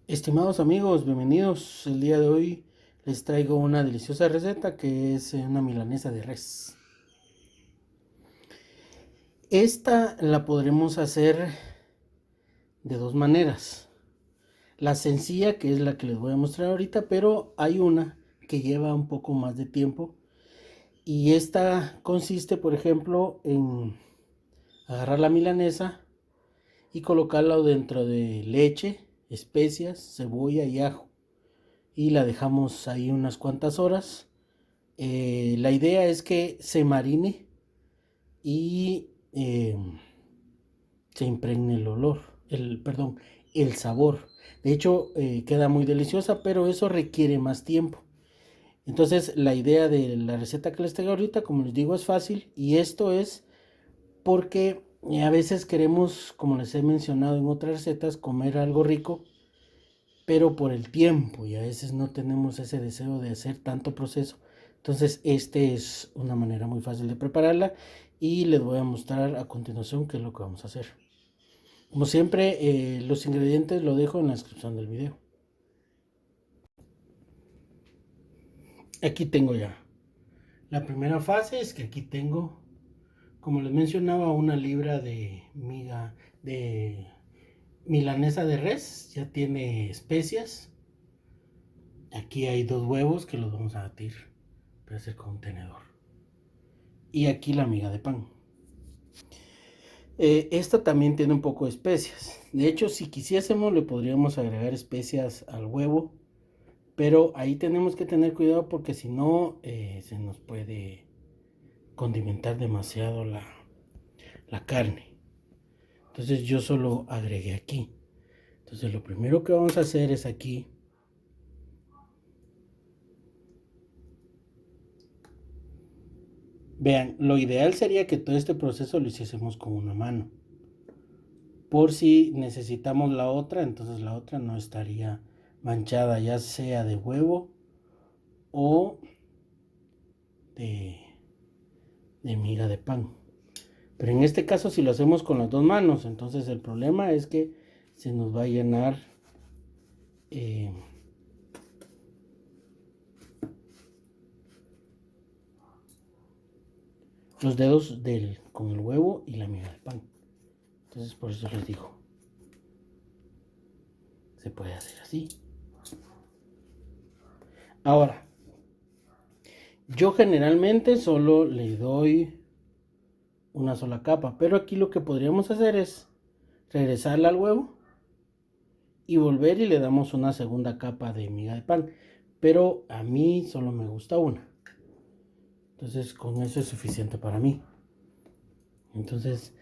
Estimados amigos, bienvenidos. El día de hoy les traigo una deliciosa receta que es una milanesa de res. Esta la podremos hacer de dos maneras. La sencilla, que es la que les voy a mostrar ahorita, pero hay una que lleva un poco más de tiempo. Y esta consiste, por ejemplo, en agarrar la milanesa y colocarla dentro de leche, especias, cebolla y ajo. Y la dejamos ahí unas cuantas horas. La idea es que se marine y se impregne el olor, perdón, el sabor. De hecho, queda muy deliciosa, pero eso requiere más tiempo. Entonces, la idea de la receta que les traigo ahorita, como les digo, es fácil. Y esto es porque a veces queremos, como les he mencionado en otras recetas, comer algo rico, pero por el tiempo y a veces no tenemos ese deseo de hacer tanto proceso. Entonces, este es una manera muy fácil de prepararla y les voy a mostrar a continuación qué es lo que vamos a hacer. Como siempre, los ingredientes lo dejo en la descripción del video. Aquí tengo ya. La primera fase es que aquí tengo, como les mencionaba, una libra de miga de milanesa de res. Ya tiene especias. Aquí hay dos huevos que los vamos a batir para hacer con un tenedor. Y aquí la miga de pan. Esta también tiene un poco de especias. De hecho, si quisiésemos, le podríamos agregar especias al huevo. Pero ahí tenemos que tener cuidado porque si no, se nos puede condimentar demasiado la carne. Entonces yo solo agregué aquí. Entonces lo primero que vamos a hacer es aquí. Vean, lo ideal sería que todo este proceso lo hiciésemos con una mano. Por si necesitamos la otra, entonces la otra no estaría manchada, ya sea de huevo o de, de miga de pan. Pero en este caso, si lo hacemos con las dos manos, entonces el problema es que se nos va a llenar eh, los dedos con el huevo y la miga de pan. Entonces por eso les digo, se puede hacer así. Ahora, yo generalmente solo le doy una sola capa, pero aquí lo que podríamos hacer es regresarla al huevo y volver y le damos una segunda capa de miga de pan. Pero a mí solo me gusta una. Entonces con eso es suficiente para mí. Entonces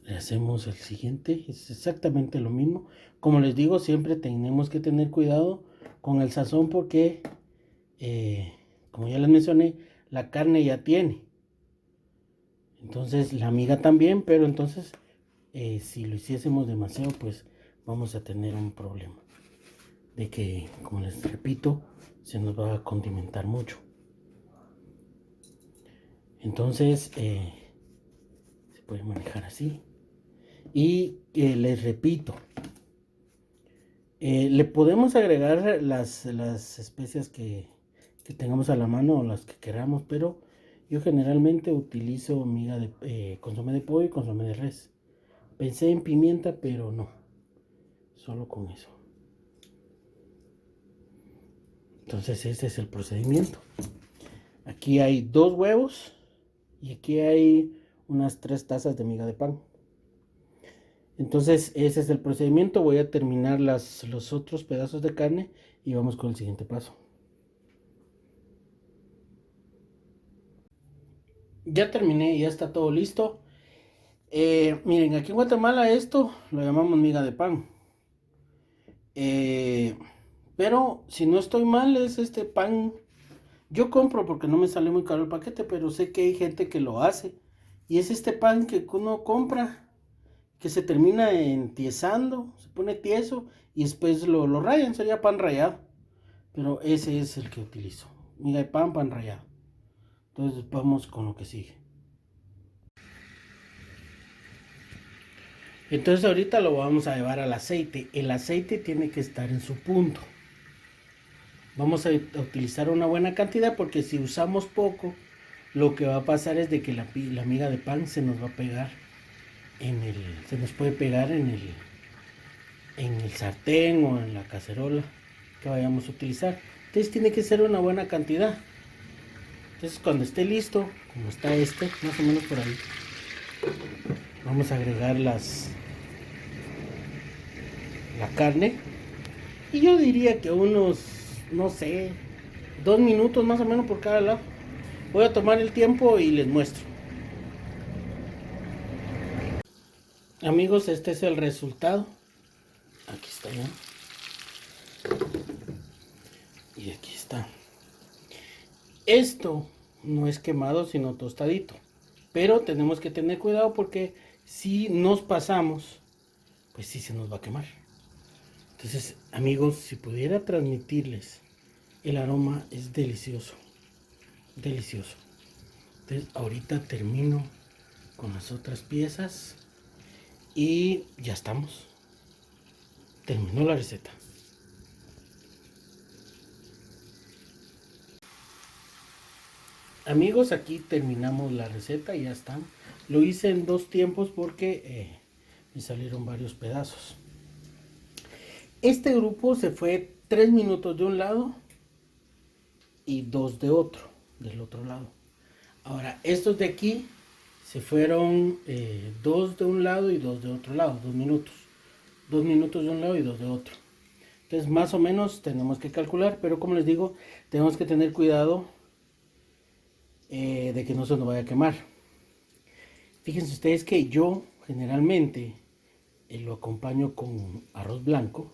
le hacemos el siguiente, es exactamente lo mismo. Como les digo, siempre tenemos que tener cuidado con el sazón porque, como ya les mencioné, la carne ya tiene. Entonces la miga también, pero entonces si lo hiciésemos demasiado, pues vamos a tener un problema. De que, como les repito, se nos va a condimentar mucho. Entonces se puede manejar así. Y les repito, le podemos agregar las especias que tengamos a la mano o las que queramos, pero yo generalmente utilizo miga de consomé de pollo y consomé de res. Pensé en pimienta, pero no, solo con eso. Entonces ese es el procedimiento. Aquí hay dos huevos y aquí hay unas 3 tazas de miga de pan. Entonces ese es el procedimiento. Voy a terminar los otros pedazos de carne y vamos con el siguiente paso. Ya terminé, ya está todo listo. Miren, aquí en Guatemala esto lo llamamos miga de pan. Eh, pero si no estoy mal es este pan. Yo compro porque no me sale muy caro el paquete, pero sé que hay gente que lo hace. Y es este pan que uno compra, que se termina entiesando, se pone tieso y después lo rayan, sería pan rallado. Pero ese es el que utilizo. Miga de pan, pan rallado. Entonces vamos con lo que sigue. Entonces ahorita lo vamos a llevar al aceite. El aceite tiene que estar en su punto. Vamos a utilizar una buena cantidad porque si usamos poco, lo que va a pasar es de que la miga de pan se nos va a pegar se nos puede pegar en el sartén o en la cacerola que vayamos a utilizar. Entonces tiene que ser una buena cantidad. Entonces cuando esté listo, como está más o menos por ahí, vamos a agregar la carne. Y yo diría que unos, no sé, 2 minutos más o menos por cada lado. Voy a tomar el tiempo y les muestro. Amigos, este es el resultado. Aquí está ya. Y aquí está. Esto no es quemado, sino tostadito. Pero tenemos que tener cuidado porque si nos pasamos, pues sí se nos va a quemar. Entonces, amigos, si pudiera transmitirles, el aroma es delicioso. Delicioso. Entonces, ahorita termino con las otras piezas y ya estamos. Terminó la receta. Amigos, aquí terminamos la receta y ya están. Lo hice en 2 tiempos porque me salieron varios pedazos. Este grupo se fue 3 minutos de un lado y 2 de otro, del otro lado. Ahora, estos de aquí se fueron 2 de un lado y 2 de otro lado, 2 minutos. 2 minutos de un lado y 2 de otro. Entonces, más o menos tenemos que calcular, pero como les digo, tenemos que tener cuidado de que no se nos vaya a quemar. Fíjense ustedes que yo generalmente lo acompaño con arroz blanco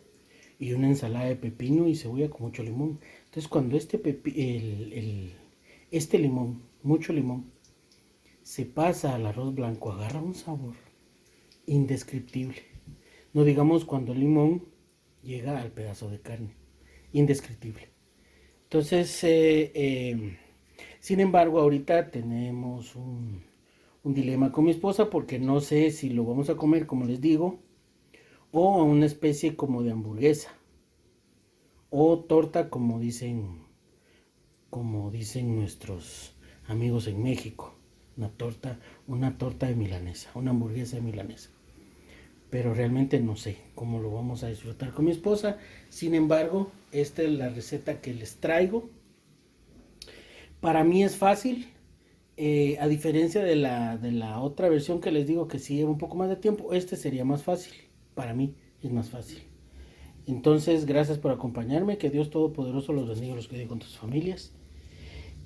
y una ensalada de pepino y cebolla con mucho limón. Entonces cuando este limón, mucho limón, se pasa al arroz blanco, agarra un sabor indescriptible. No digamos cuando el limón llega al pedazo de carne, indescriptible. Entonces, sin embargo, ahorita tenemos un dilema con mi esposa porque no sé si lo vamos a comer, como les digo, o una especie como de hamburguesa o torta, como dicen nuestros amigos en México, una torta de milanesa, una hamburguesa de milanesa. Pero realmente no sé cómo lo vamos a disfrutar con mi esposa. Sin embargo, esta es la receta que les traigo. Para mí es fácil, a diferencia de la otra versión que les digo que sí lleva un poco más de tiempo, este sería más fácil. Para mí es más fácil. Entonces, gracias por acompañarme. Que Dios Todopoderoso los bendiga, los cuide con sus familias.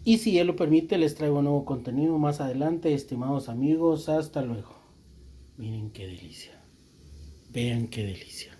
Y si Él lo permite, les traigo nuevo contenido más adelante, estimados amigos. Hasta luego. Miren qué delicia. Vean qué delicia.